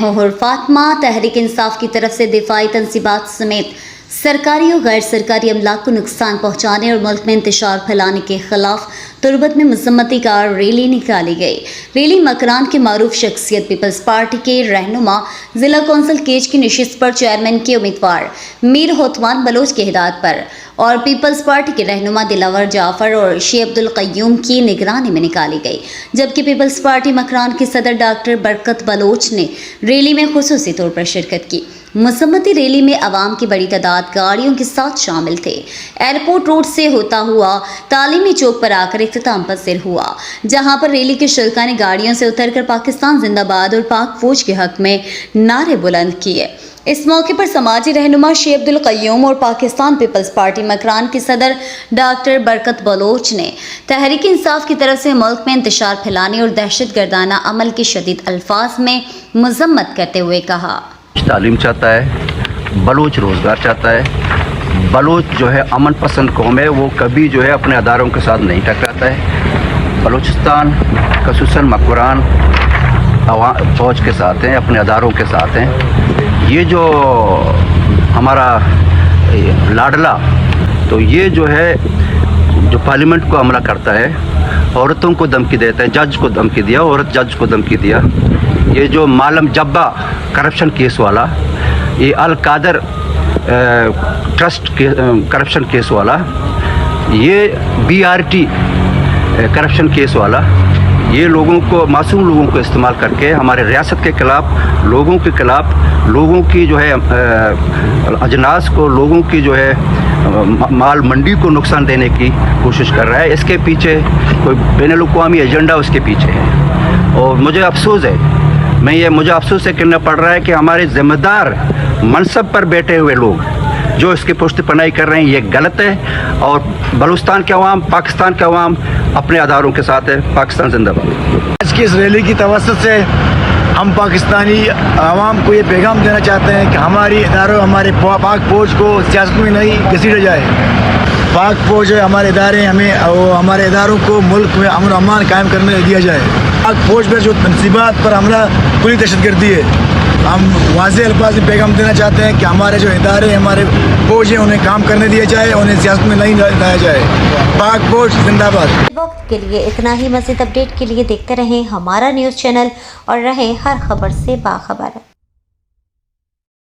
और फातिमा तहरीक इंसाफ की तरफ से दिफाई तंसीबात समेत सरकारी और गैर सरकारी अमला को नुकसान पहुँचाने और मुल्क में इंतशार फैलाने के खिलाफ तुर्बत में मजम्मती कार रैली निकाली गई। रैली मकरान के मारूफ शख्सियत पीपल्स पार्टी के रहनुमा जिला कौंसिल केज की नशिस्त पर चेयरमैन के उम्मीदवार मीर होतवान बलोच की हिदायत पर और पीपल्स पार्टी के रहनुमा दिलावर जाफर और शेख अब्दुल कय्यूम की निगरानी में निकाली गई, जबकि पीपल्स पार्टी मकरान के सदर डॉक्टर बरकत बलोच ने रैली में खुसूसी तौर पर शिरकत की। मसम्मती रैली में आवाम की बड़ी तादाद गाड़ियों के साथ शामिल थे। एयरपोर्ट रोड से होता हुआ तालीमी चौक पर आकर इख्तिताम पसीर हुआ, जहां पर रैली के शुरका ने गाड़ियों से उतरकर पाकिस्तान जिंदाबाद और पाक फौज के हक में नारे बुलंद किए। इस मौके पर समाजी रहनुमा शेख अब्दुल कय्यूम और पाकिस्तान पीपल्स पार्टी मकरान के सदर डॉक्टर बरकत बलोच ने तहरीक इंसाफ की तरफ से मुल्क में इंतशार फैलाने और दहशत गर्दाना अमल की शदीद अल्फाज में मजम्मत करते हुए कहा, तालीम चाहता है, बलोच रोज़गार चाहता है। बलोच जो है अमन पसंद कौम है, वो कभी जो है अपने अदारों के साथ नहीं टकराता है। बलूचिस्तान खसूसन मकरान फ़ौज के साथ हैं, अपने अदारों के साथ हैं। ये जो हमारा लाडला, तो ये जो है जो पार्लियामेंट को हमला करता है, औरतों को धमकी देता है, जज को धमकी दिया, औरत जज को धमकी दिया। ये जो मालम जब्बा करप्शन केस वाला, ये अल कादर ट्रस्ट करप्शन केस वाला, ये BRT करप्शन केस वाला, ये लोगों को, मासूम लोगों को इस्तेमाल करके हमारे रियासत के खिलाफ, लोगों के खिलाफ, लोगों की जो है अजनास को, लोगों की जो है माल मंडी को नुकसान देने की कोशिश कर रहा है। इसके पीछे कोई बैनुल-अक़वामी एजेंडा उसके पीछे है। और मुझे अफसोस है करना पड़ रहा है कि हमारे ज़िम्मेदार मनसब पर बैठे हुए लोग जो इसकी पुष्टि पनाही कर रहे हैं, ये गलत है। और बलूचिस्तान के अवाम, पाकिस्तान के अवाम अपने अदारों के साथ है। पाकिस्तान जिंदाबाद। आज की इस रैली की तवज्जो से हम पाकिस्तानी आवाम को ये पैगाम देना चाहते हैं कि हमारी इदारों, हमारे पाक फौज को सियासत में नहीं घसीटा जाए। पाक फौज है, हमारे इदारे, हमारे इदारों को मुल्क में अमन अमान कायम करने दिया जाए। पाक फौज पर जो तनसीबात पर हमला पूरी दहशतगर्दी है, हम वाज़ेह अल्फाज में पैगाम देना चाहते हैं कि हमारे जो इदारे, हमारे फौज हैं, उन्हें काम करने दिया जाए, उन्हें सियासत में नहीं लाया जाए। पाक फौज जिंदाबाद। वक्त के लिए इतना ही। मज़ीद अपडेट के लिए देखते रहें हमारा न्यूज़ चैनल और रहें हर खबर से बाखबर।